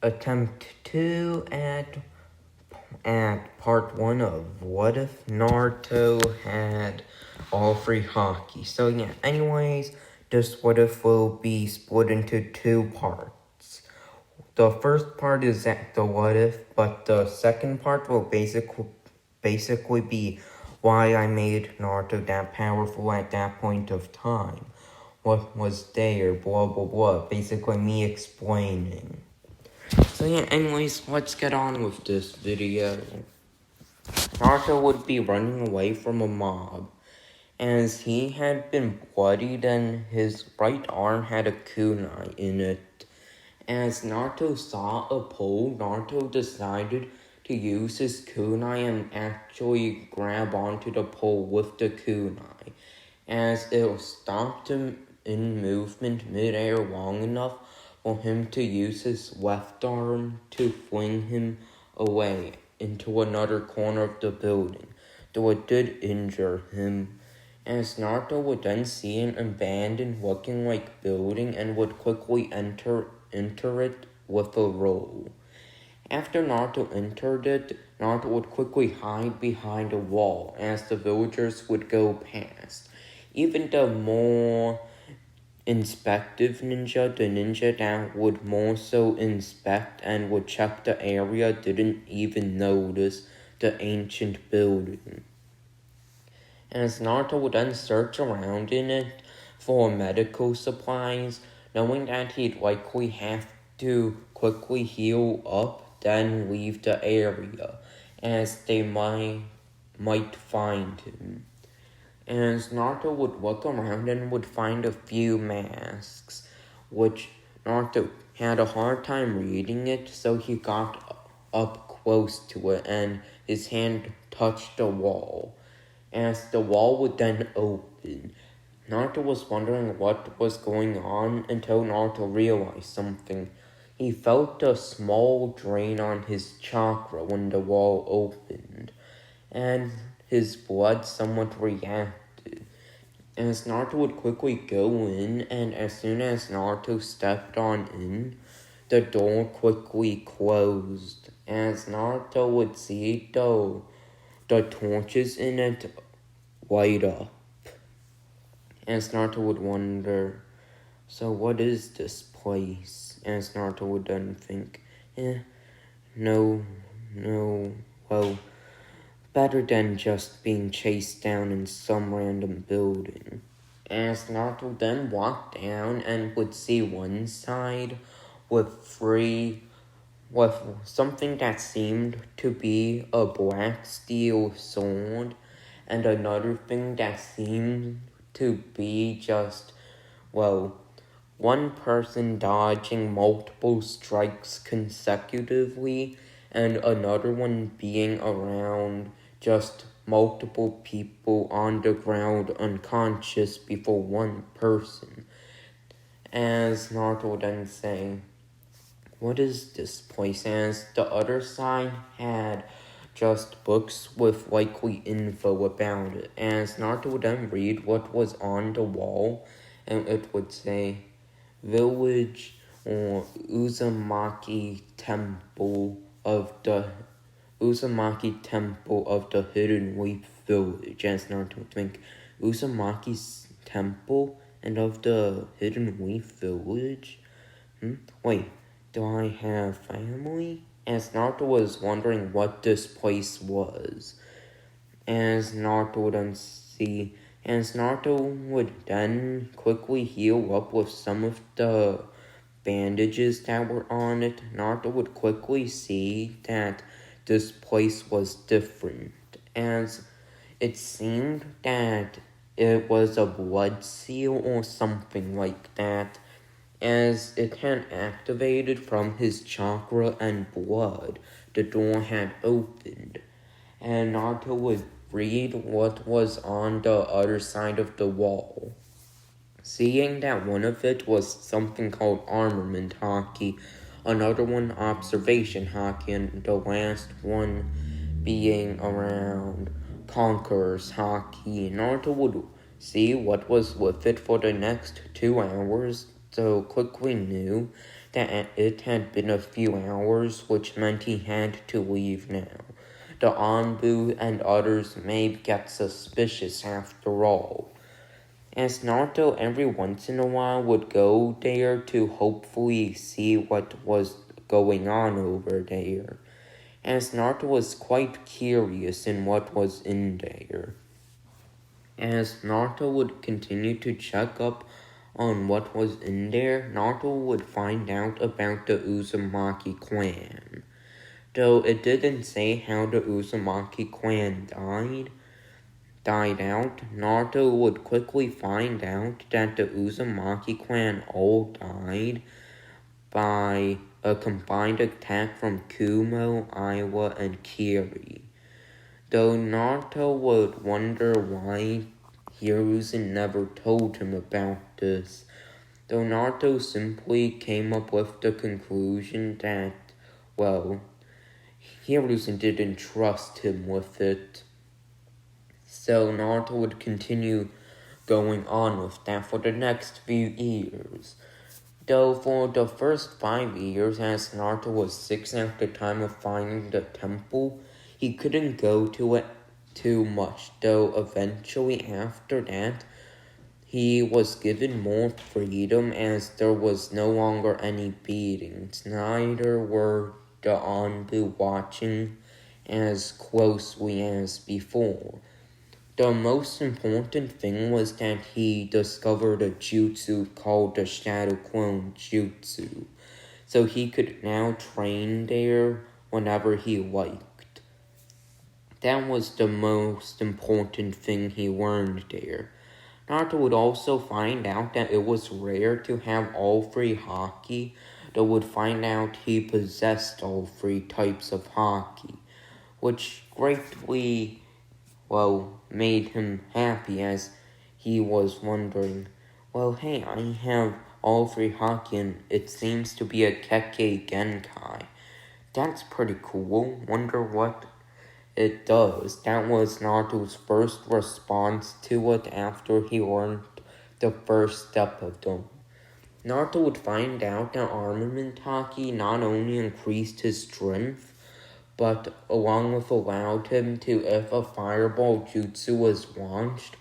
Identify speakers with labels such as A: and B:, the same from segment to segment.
A: attempt 2 at part 1 of What If Naruto Had All 3 Haki. So yeah, anyways, this What If will be split into 2 parts. The first part is the What If, but the second part will basically be why I made Naruto that powerful at that point of time. What was there, blah blah blah. Basically me explaining. So yeah, anyways, let's get on with this video. Naruto would be running away from a mob, as he had been bloodied and his right arm had a kunai in it. As Naruto saw a pole, Naruto decided to use his kunai and actually grab onto the pole with the kunai, as it stopped him in movement midair long enough for him to use his left arm to fling him away into another corner of the building, though it did injure him. As Naruto would then see an abandoned looking like building and would quickly enter it with a roll. After Naruto entered it, Naruto would quickly hide behind a wall as the villagers would go past. Even the more inspective ninja, the ninja that would more so inspect and would check the area, didn't even notice the ancient building. As Naruto would then search around in it for medical supplies, knowing that he'd likely have to quickly heal up, then leave the area, as they might find him. As Naruto would look around and would find a few masks, which Naruto had a hard time reading it, so he got up close to it and his hand touched the wall. As the wall would then open, Naruto was wondering what was going on until Naruto realized something. He felt a small drain on his chakra when the wall opened, and his blood somewhat reacted. As Naruto would quickly go in, and as soon as Naruto stepped on in, the door quickly closed. As Naruto would see the torches in it light up. As Naruto would wonder, so what is this place? As Naruto would then think, no, well, better than just being chased down in some random building. As Naruto then walked down and would see one side with something that seemed to be a black steel sword, and another thing that seemed to be just, one person dodging multiple strikes consecutively, and another one being around just multiple people on the ground unconscious before one person. As Naruto would then say, what is this place? As the other side had just books with likely info about it. As Naruto would then read what was on the wall, and it would say, Village or Uzumaki Temple of the Hidden Leaf Village. As Naruto would think, Uzumaki's Temple and of the Hidden Leaf Village? Wait, do I have family? As Naruto was wondering what this place was. As Naruto would then quickly heal up with some of the bandages that were on it, Naruto would quickly see that this place was different, as it seemed that it was a blood seal or something like that, as it had activated from his chakra and blood. The door had opened, and Naruto would read what was on the other side of the wall. Seeing that one of it was something called armament haki, another one observation haki, and the last one being around conqueror's haki, Naruto would see what was with it for the next 2 hours, so quickly knew that it had been a few hours, which meant he had to leave now. The Anbu and others may get suspicious after all. As Naruto every once in a while would go there to hopefully see what was going on over there, as Naruto was quite curious in what was in there. As Naruto would continue to check up on what was in there, Naruto would find out about the Uzumaki clan. Though it didn't say how the Uzumaki clan died out, Naruto would quickly find out that the Uzumaki clan all died by a combined attack from Kumo, Aiwa, and Kiri. Though Naruto would wonder why Hiruzen never told him about this, though Naruto simply came up with the conclusion that, well, Hiruzen didn't trust him with it. So Naruto would continue going on with that for the next few years. Though for the first 5 years, as Naruto was 6 at the time of finding the temple, he couldn't go to it too much, though eventually after that, he was given more freedom as there was no longer any beatings. Neither were the Anbu watching as closely as before. The most important thing was that he discovered a jutsu called the Shadow Clone Jutsu, so he could now train there whenever he liked. That was the most important thing he learned there. Naruto would also find out that it was rare to have all 3 haki, though would find out he possessed all 3 types of haki, which greatly, made him happy as he was wondering, hey, I have all 3 haki and it seems to be a Kekkei Genkai. That's pretty cool. Wonder what it does. That was Naruto's first response to it after he learned the first step of them. Naruto would find out that armament haki not only increased his strength, but along with allowed him to, if a fireball jutsu was launched,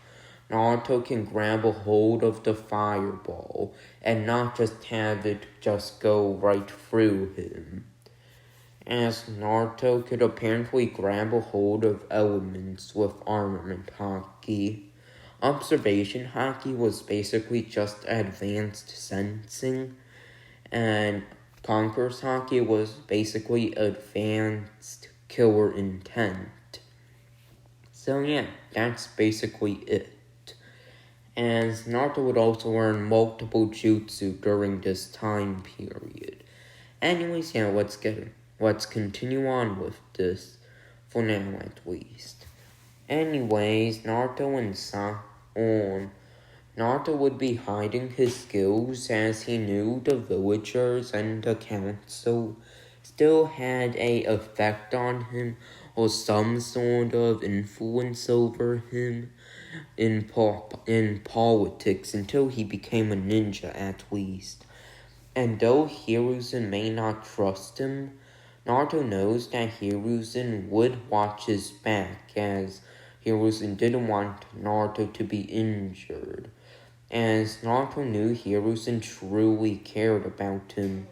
A: Naruto can grab a hold of the fireball and not just have it just go right through him. As Naruto could apparently grab a hold of elements with armament haki. Observation haki was basically just advanced sensing, and Conqueror's haki was basically advanced killer intent. So yeah, that's basically it. As Naruto would also learn multiple jutsu during this time period. Anyways, yeah, let's continue on with this, for now at least. Anyways, Naruto would be hiding his skills as he knew the villagers and the council still had a effect on him or some sort of influence over him in politics until he became a ninja at least. And though Hiruzen may not trust him, Naruto knows that Hiruzen would watch his back as Hiruzen didn't want Naruto to be injured. As Naruto knew Hiruzen truly cared about him.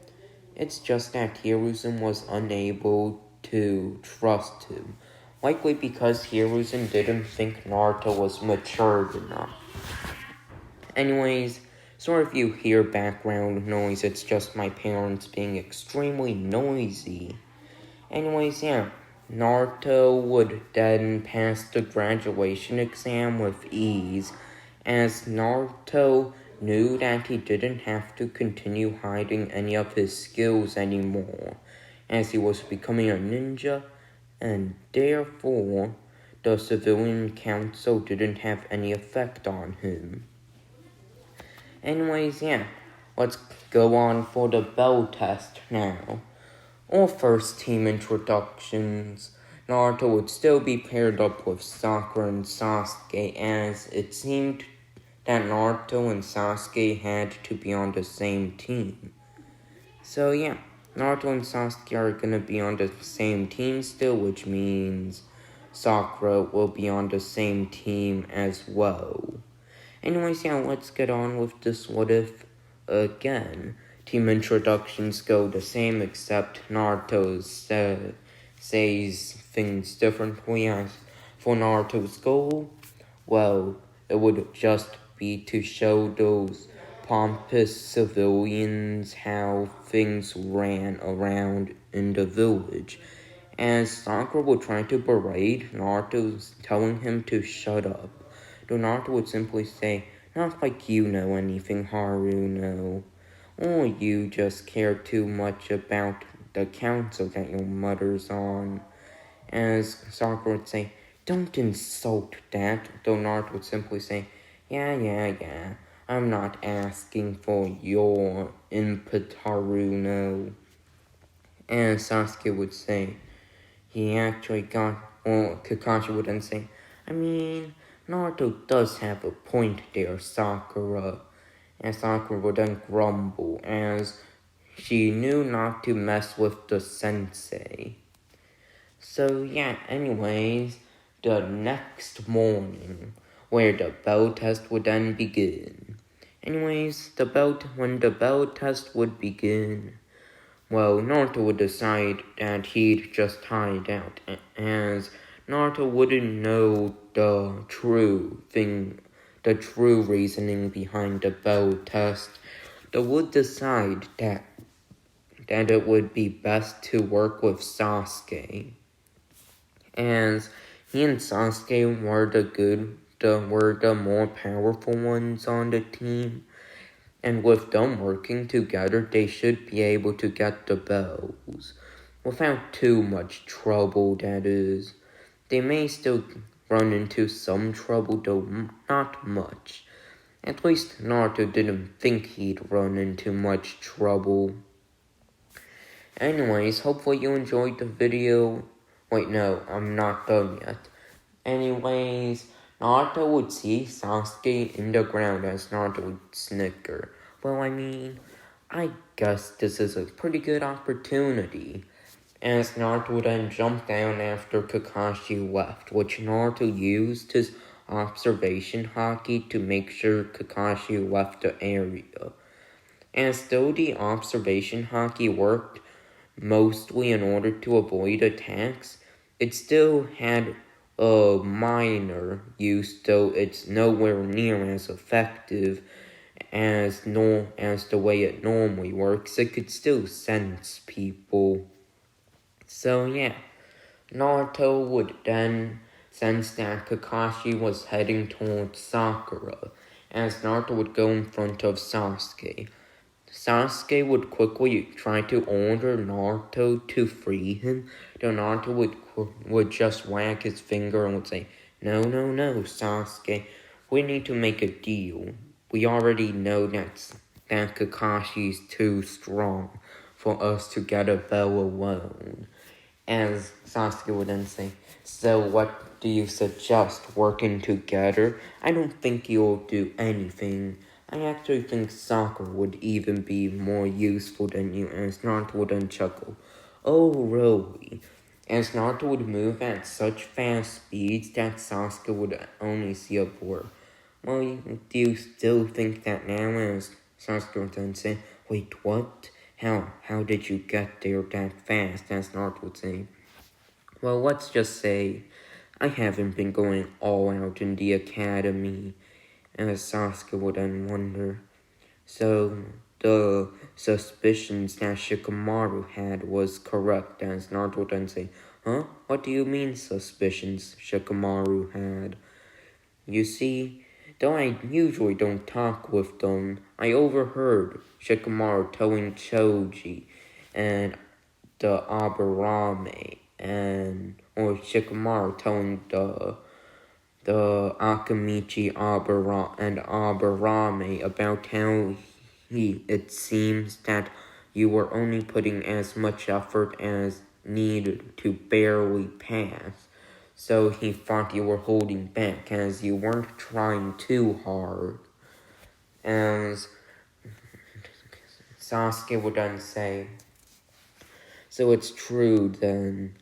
A: It's just that Hiruzen was unable to trust him. Likely because Hiruzen didn't think Naruto was matured enough. Anyways, sorry if you hear background noise, it's just my parents being extremely noisy. Anyways, yeah, Naruto would then pass the graduation exam with ease, as Naruto knew that he didn't have to continue hiding any of his skills anymore, as he was becoming a ninja, and therefore the civilian council didn't have any effect on him. Anyways, yeah, let's go on for the bell test now. Or first team introductions. Naruto would still be paired up with Sakura and Sasuke, as it seemed that Naruto and Sasuke had to be on the same team. So yeah, Naruto and Sasuke are gonna be on the same team still, which means Sakura will be on the same team as well. Anyways, yeah, let's get on with this what if again. Team introductions go the same, except Naruto says things differently. As for Naruto's goal, well, it would just be to show those pompous civilians how things ran around in the village. As Sakura would try to berate Naruto, telling him to shut up. Though Naruto would simply say, "Not like you know anything, Haruno. Or you just care too much about the council that your mother's on." As Sakura would say, "Don't insult that," though Naruto would simply say, Yeah, I'm not asking for your input, Haruno." And Sasuke would say, he actually got, or Kakashi would then say, "I mean, Naruto does have a point there, Sakura." And Sakura would then grumble, as she knew not to mess with the sensei. So yeah, anyways, the next morning, where the bell test would then begin. Anyways, when the bell test would begin, well, Naruto would decide that he'd just hide out, as Naruto wouldn't know the true reasoning behind the bell test. They would decide that it would be best to work with Sasuke, as he and Sasuke were the more powerful ones on the team. And with them working together, they should be able to get the bells. Without too much trouble, that is. They may still run into some trouble, though not much. At least Naruto didn't think he'd run into much trouble. Anyways, hopefully you enjoyed the video. Wait, no, I'm not done yet. Anyways, Naruto would see Sasuke in the ground as Naruto would snicker. Well, I mean, I guess this is a pretty good opportunity. As Naruto would then jump down after Kakashi left, which Naruto used his observation haki to make sure Kakashi left the area. As though the observation haki worked mostly in order to avoid attacks, it still had a minor use, though it's nowhere near as effective as the way it normally works. It could still sense people. So yeah, Naruto would then sense that Kakashi was heading towards Sakura, as Naruto would go in front of Sasuke. Sasuke would quickly try to order Naruto to free him, though Naruto would just wag his finger and would say, No, Sasuke, we need to make a deal. We already know that Kakashi's too strong for us to get a bell alone." As Sasuke would then say, "So what do you suggest, working together? I don't think you'll do anything. I actually think Sakura would even be more useful than you." As Naruto would then chuckle, "Oh, really?" As Naruto would move at such fast speeds that Sasuke would only see a blur. "Well, do you still think that now?" As Sasuke would then say, "Wait, what? How did you get there that fast?" As Naruto would say, "Well, let's just say I haven't been going all out in the academy." As Sasuke would then wonder, "So the suspicions that Shikamaru had was correct." As Naruto would then say, "Huh? What do you mean suspicions Shikamaru had?" "You see, though I usually don't talk with them, I overheard Shikamaru telling Choji and the Aburame, or Shikamaru telling the Akamichi and Aburame about how it seems that you were only putting as much effort as needed to barely pass. So he thought you were holding back, as you weren't trying too hard." As Sasuke would then say, "So it's true then.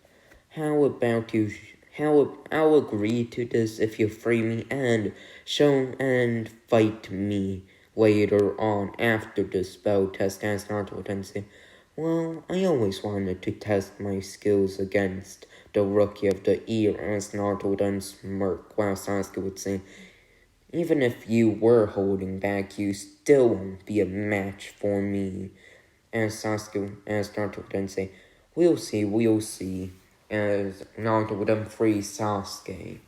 A: How about you? I'll agree to this if you free me and show and fight me later on after the spell test." As Naruto would then say, "Well, I always wanted to test my skills against the Rookie of the Year." As Naruto would then smirk, while Sasuke would say, "Even if you were holding back, you still won't be a match for me." As Naruto would then say, we'll see," as Naruto would then free Sasuke.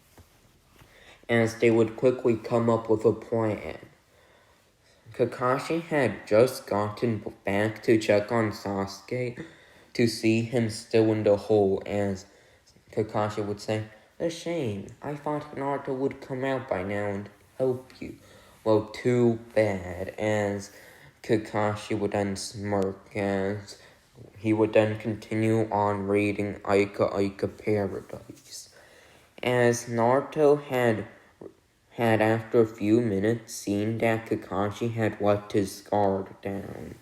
A: As they would quickly come up with a plan. Kakashi had just gotten back to check on Sasuke to see him still in the hole, as Kakashi would say, "A shame. I thought Naruto would come out by now and help you." "Well, too bad," as Kakashi would then smirk, as he would then continue on reading Aika Paradise. As Naruto had after a few minutes seen that Kakashi had left his guard down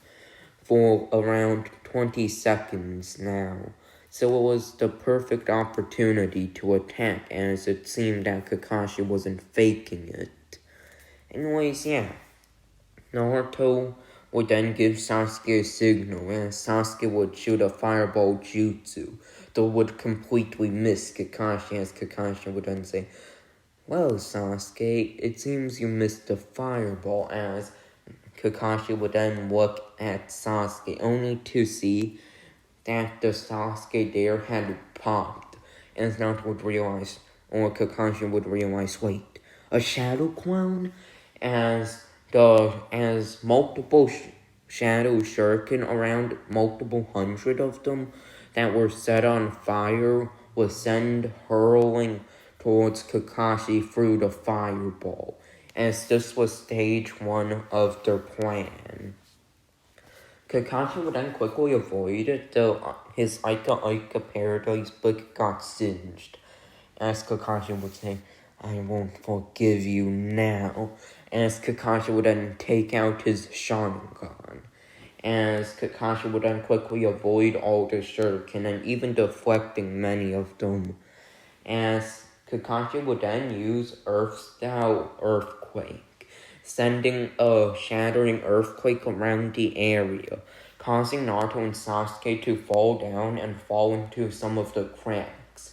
A: for around 20 seconds now. So it was the perfect opportunity to attack, as it seemed that Kakashi wasn't faking it. Anyways, yeah. Naruto would then give Sasuke a signal, and Sasuke would shoot a fireball jutsu that would completely miss Kakashi, as Kakashi would then say, "Well, Sasuke, it seems you missed the fireball," as Kakashi would then look at Sasuke, only to see that the Sasuke there had popped, and Naruto would realize, or Kakashi would realize, wait, a shadow clone? As multiple shadow shuriken, around multiple hundred of them, that were set on fire, was sent hurling towards Kakashi through the fireball, as this was stage 1 of their plan. Kakashi would then quickly avoid it, though his Aika Paradise book got singed. As Kakashi would say, "I won't forgive you now." As Kakashi would then take out his Sharingan. As Kakashi would then quickly avoid all the shuriken and even deflecting many of them. As Kakashi would then use Earth-style Earthquake, sending a shattering earthquake around the area, causing Naruto and Sasuke to fall down and fall into some of the cracks.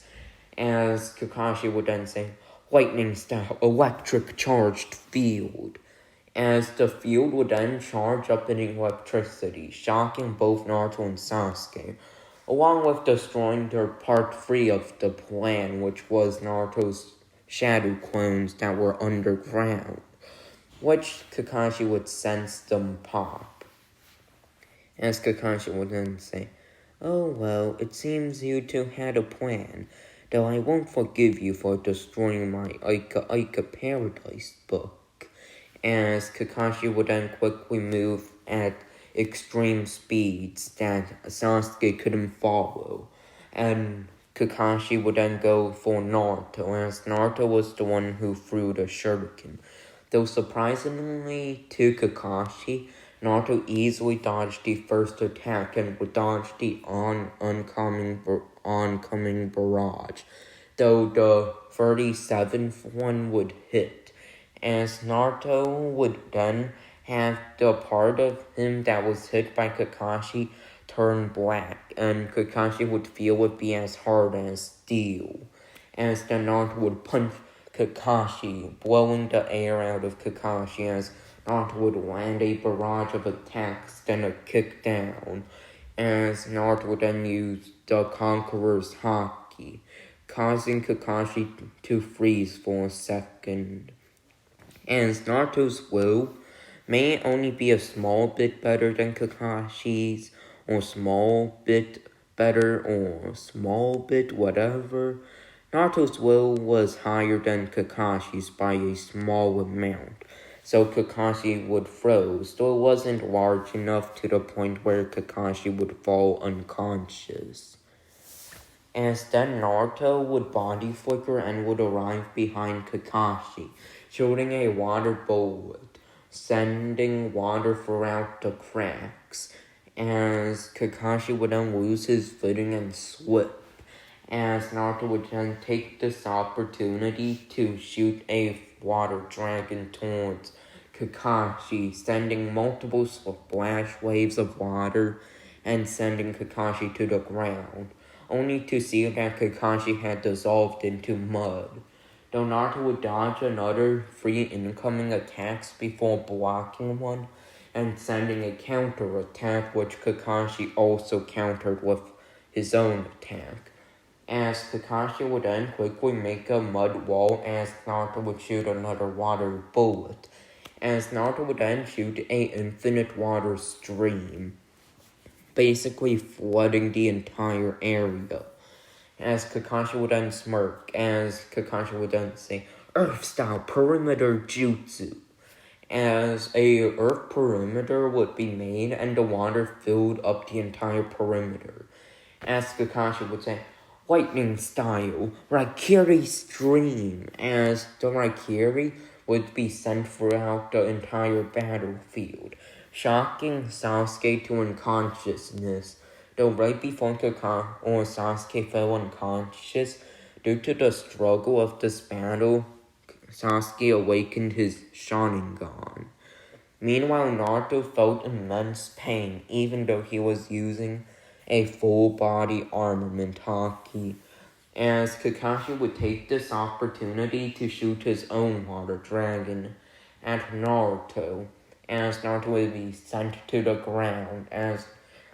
A: As Kakashi would then say, "Lightning-style electric charged field." As the field would then charge up in electricity, shocking both Naruto and Sasuke, along with destroying their part 3 of the plan, which was Naruto's shadow clones that were underground, which Kakashi would sense them pop. As Kakashi would then say, "Oh well, it seems you two had a plan, though I won't forgive you for destroying my Aika Paradise book." As Kakashi would then quickly move at extreme speeds that Sasuke couldn't follow, and Kakashi would then go for Naruto, as Naruto was the one who threw the shuriken. Though surprisingly to Kakashi, Naruto easily dodged the first attack and would dodge the oncoming barrage, though the 37th one would hit, as Naruto would then have the part of him that was hit by Kakashi turn black, and Kakashi would feel it be as hard as steel, as then Naruto would punch Kakashi, blowing the air out of Kakashi, as Naruto would land a barrage of attacks, then a kick down, as Naruto would then use the Conqueror's haki, causing Kakashi to freeze for a second. As Naruto's will may only be a small bit better than Kakashi's, or small bit better, or small bit whatever, Naruto's will was higher than Kakashi's by a small amount, so Kakashi would froze, though it wasn't large enough to the point where Kakashi would fall unconscious. As then Naruto would body flicker and would arrive behind Kakashi, shooting a water bullet, sending water throughout the cracks, as Kakashi would then lose his footing and slip, as Naruto would then take this opportunity to shoot a water dragon towards Kakashi, sending multiple splash waves of water and sending Kakashi to the ground, only to see that Kakashi had dissolved into mud. Though Naruto would dodge another 3 incoming attacks before blocking one and sending a counter attack, which Kakashi also countered with his own attack, as Kakashi would then quickly make a mud wall as Naruto would shoot another water bullet, as Naruto would then shoot a infinite water stream, basically flooding the entire area, as Kakashi would then smirk, as Kakashi would then say, Earth-style perimeter jutsu, as a earth perimeter would be made and the water filled up the entire perimeter, as Kakashi would say, lightning style, Raikiri stream, as the Raikiri would be sent throughout the entire battlefield, shocking Sasuke to unconsciousness, though right before Sasuke fell unconscious, due to the struggle of this battle, Sasuke awakened his Sharingan. Meanwhile, Naruto felt immense pain even though he was using a full body armament haki, as Kakashi would take this opportunity to shoot his own water dragon at Naruto, as Naruto would be sent to the ground, as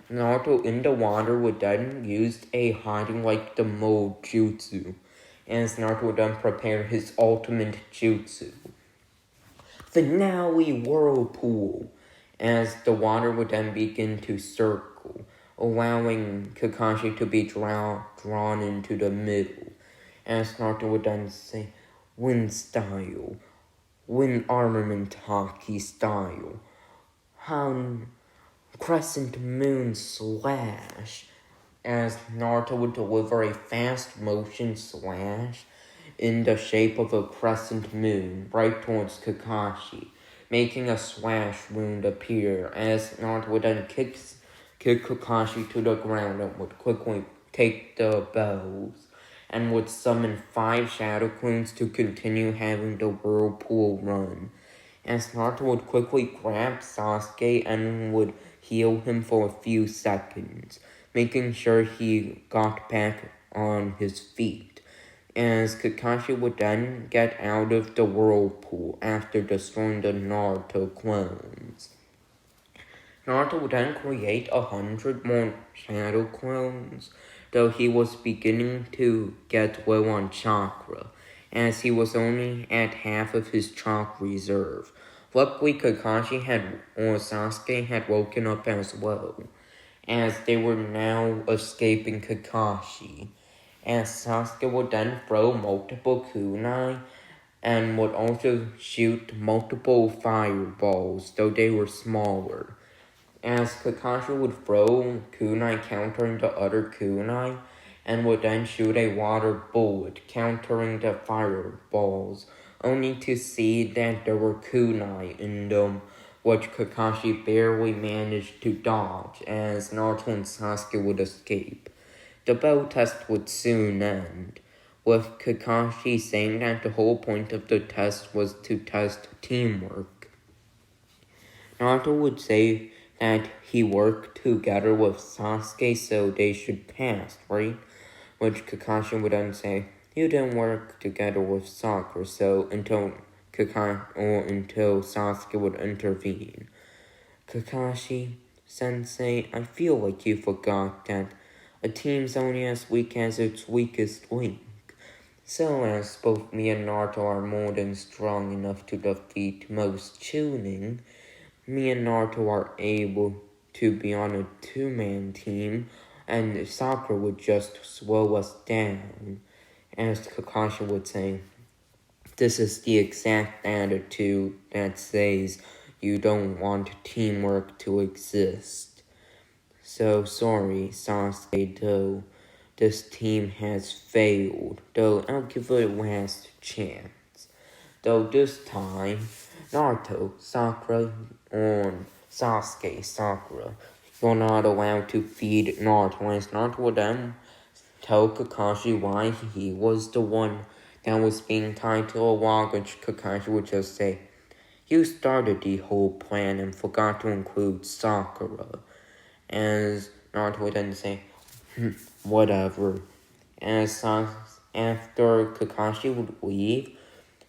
A: Naruto in the water would then use a hiding like the mode jutsu, as Naruto would then prepare his ultimate jutsu, Finale Whirlpool, as the water would then begin to circle, allowing Kakashi to be drawn into the middle, as Naruto would then say, Wind style, Wind armament haki style, Crescent moon slash, as Naruto would deliver a fast motion slash in the shape of a crescent moon right towards Kakashi, making a slash wound appear, as Naruto would then kick Kakashi to the ground and would quickly take the bows, and would summon 5 Shadow Clones to continue having the Whirlpool run, as Naruto would quickly grab Sasuke and would heal him for a few seconds, making sure he got back on his feet, as Kakashi would then get out of the Whirlpool after destroying the Naruto clones. Naruto would then create 100 more Shadow Clones, though he was beginning to get low on chakra, as he was only at half of his chakra reserve. Luckily, Sasuke had woken up as well, as they were now escaping Kakashi, as Sasuke would then throw multiple kunai and would also shoot multiple fireballs, though they were smaller, as Kakashi would throw kunai countering the other kunai and would then shoot a water bullet countering the fireballs, only to see that there were kunai in them, which Kakashi barely managed to dodge, as Naruto and Sasuke would escape. The battle test would soon end, with Kakashi saying that the whole point of the test was to test teamwork. Naruto would say that he worked together with Sasuke, so they should pass, right? Which Kakashi would then say, you didn't work together with Sakura, so until Sasuke would intervene. Kakashi-sensei, I feel like you forgot that a team's only as weak as its weakest link. So as both me and Naruto are more than strong enough to defeat most Chunin, me and Naruto are able to be on a 2-man team, and Sakura would just slow us down, as Kakashi would say. This is the exact attitude that says you don't want teamwork to exist. So sorry, Sasuke, though this team has failed, though I'll give it a last chance. Though this time, Naruto, Sakura, and Sakura. You're not allowed to feed Naruto, as Naruto would then tell Kakashi why he was the one that was being tied to a log, which Kakashi would just say, "You started the whole plan and forgot to include Sakura." As Naruto would then say, "Whatever." After Kakashi would leave,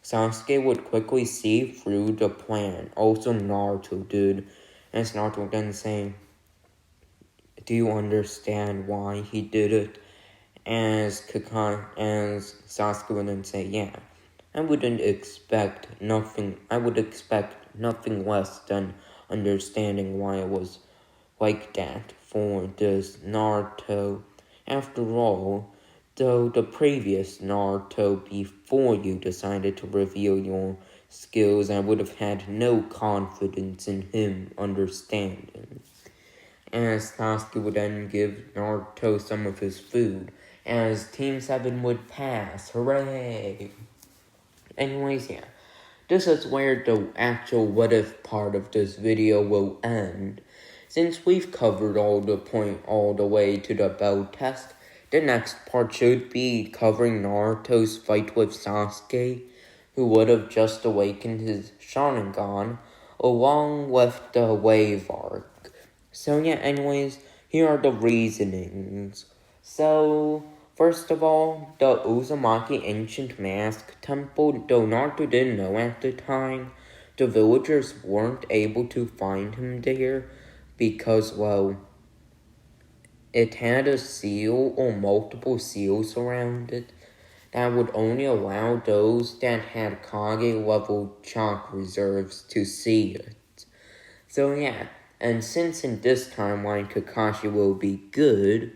A: Sasuke would quickly see through the plan. Also Naruto did. As Naruto would then say, "Do you understand why he did it?" As Sasuke would then say, "Yeah. I would expect nothing less than understanding why it was like that for this Naruto. After all, though the previous Naruto before you decided to reveal your skills, I would have had no confidence in him understanding." As Sasuke would then give Naruto some of his food, as Team 7 would pass. Hooray! Anyways, yeah. This is where the actual what if part of this video will end. Since we've covered all the way to the bell test, the next part should be covering Naruto's fight with Sasuke, who would have just awakened his Sharingan, along with the wave arc. So yeah, anyways, here are the reasonings. So, first of all, the Uzumaki Ancient Mask Temple, though Naruto didn't know at the time, the villagers weren't able to find him there because, well, it had a seal or multiple seals around it that would only allow those that had Kage level chalk reserves to see it. So yeah, and since in this timeline Kakashi will be good,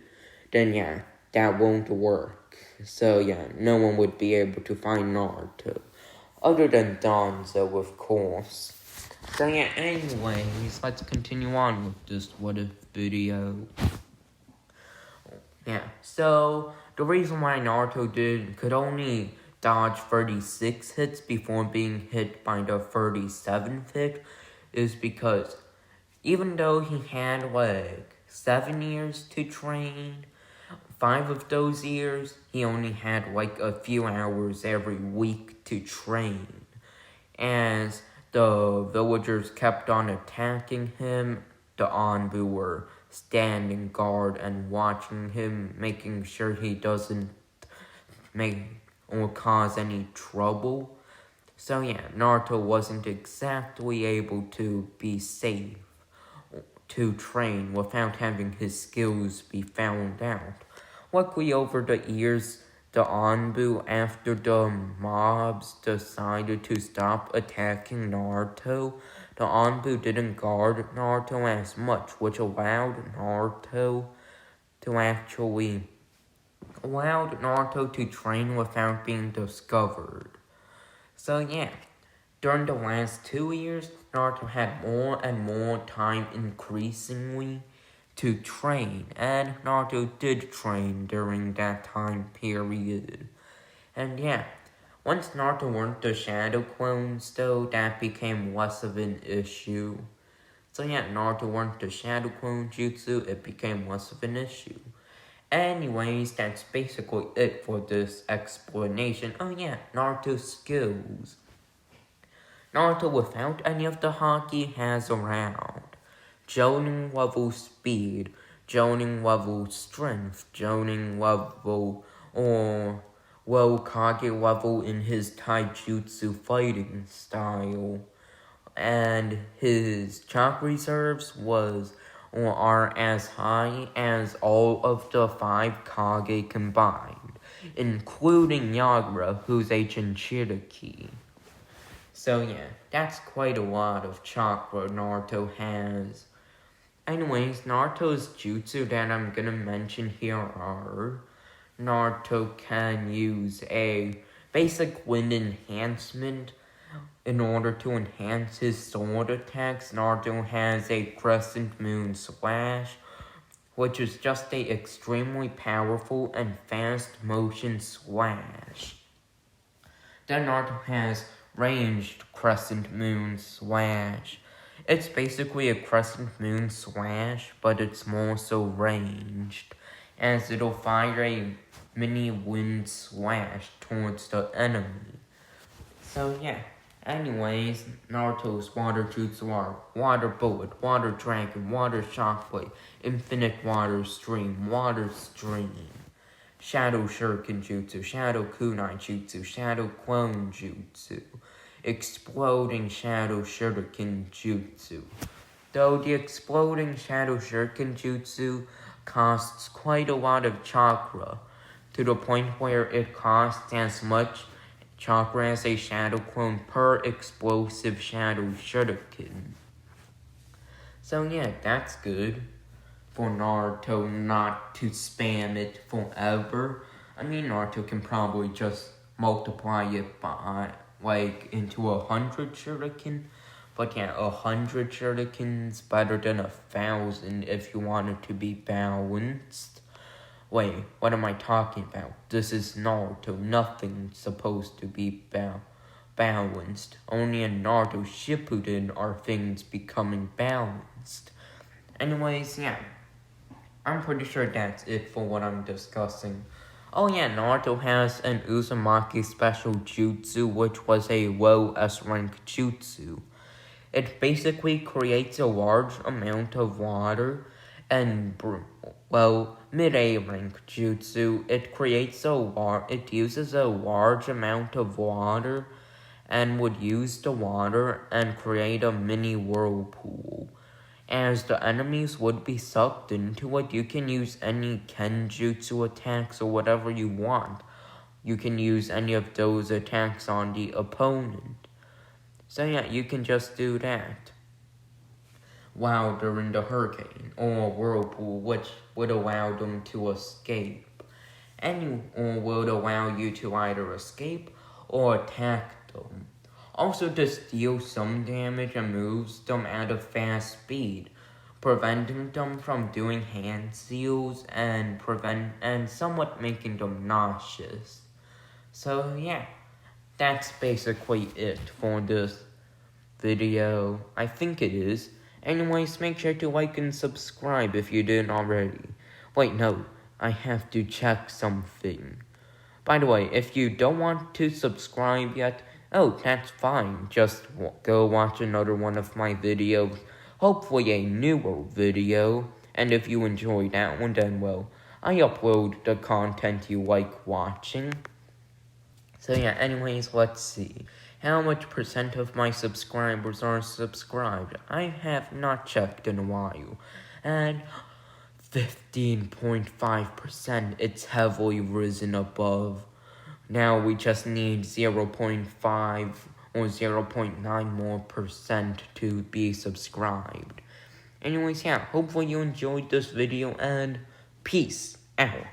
A: then yeah, that won't work. So yeah, no one would be able to find Naruto. Other than Danzo, of course. So yeah, anyways, let's continue on with this what if video. Yeah, so the reason why Naruto could only dodge 36 hits before being hit by the 37th hit is because even though he had like 7 years to train, 5 of those years he only had like a few hours every week to train. As the villagers kept on attacking him, the Anbu were standing guard and watching him, making sure he doesn't make or cause any trouble. So yeah, Naruto wasn't exactly able to be safe to train without having his skills be found out. Luckily, over the years, the Anbu, after the mobs decided to stop attacking Naruto, the Anbu didn't guard Naruto as much, which allowed Naruto to train without being discovered. So yeah, during the last 2 years, Naruto had more and more time increasingly to train, and Naruto did train during that time period. And yeah, once Naruto learned the Shadow Clones, though, that became less of an issue. So yeah, Naruto learned the Shadow Clone Jutsu, it became less of an issue. Anyways, that's basically it for this explanation. Oh yeah, Naruto's skills. Naruto without any of the haki has around Jonin level speed, Jonin level strength, Jonin level or low Kage level in his taijutsu fighting style. And his chakra reserves are as high as all of the 5 Kage combined, including Yagura, who's a Jinchuriki. So yeah, that's quite a lot of chakra Naruto has. Anyways, Naruto's jutsu that I'm gonna mention here are Naruto can use a basic wind enhancement in order to enhance his sword attacks. Naruto has a crescent moon slash, which is just a extremely powerful and fast motion slash. Then Naruto has ranged crescent moon slash. It's basically a crescent moon slash, but it's more so ranged, as it'll fire a mini wind slash towards the enemy. So yeah, anyways, Naruto's water jutsu are Water Bullet, Water Dragon, Water Shockwave, Infinite Water Stream, Water Stream, Shadow Shuriken Jutsu, Shadow Kunai Jutsu, Shadow Clone Jutsu, Exploding Shadow Shuriken Jutsu. Though the Exploding Shadow Shuriken Jutsu costs quite a lot of chakra, to the point where it costs as much chakra as a shadow clone per explosive shadow shuriken. So yeah, that's good for Naruto not to spam it forever. I mean, Naruto can probably just multiply it by, into 100 shuriken. But yeah, 100 shurikens better than 1,000 if you want it to be balanced. Wait, what am I talking about? This is Naruto. Nothing's supposed to be balanced. Only in Naruto Shippuden are things becoming balanced. Anyways, yeah. I'm pretty sure that's it for what I'm discussing. Oh yeah, Naruto has an Uzumaki special jutsu, which was a low S rank jutsu. It basically creates a large amount of water and mid-A rank jutsu. It uses a large amount of water and would use the water and create a mini whirlpool. As the enemies would be sucked into it, you can use any Kenjutsu attacks or whatever you want. You can use any of those attacks on the opponent. So yeah, you can just do that while they're in the hurricane or whirlpool, which would allow them to escape. Or would allow you to either escape or attack them. Also to steal some damage and moves them at a fast speed, preventing them from doing hand seals and somewhat making them nauseous. So yeah, that's basically it for this video. I think it is. Anyways, make sure to like and subscribe if you didn't already. Wait, no, I have to check something. By the way, if you don't want to subscribe yet, that's fine. Just go watch another one of my videos, hopefully a newer video. And if you enjoy that one, then I upload the content you like watching. So yeah, anyways, let's see. How much percent of my subscribers are subscribed? I have not checked in a while. And 15.5%, it's heavily risen above. Now we just need 0.5 or 0.9 more percent to be subscribed. Anyways, yeah, hopefully you enjoyed this video and peace out.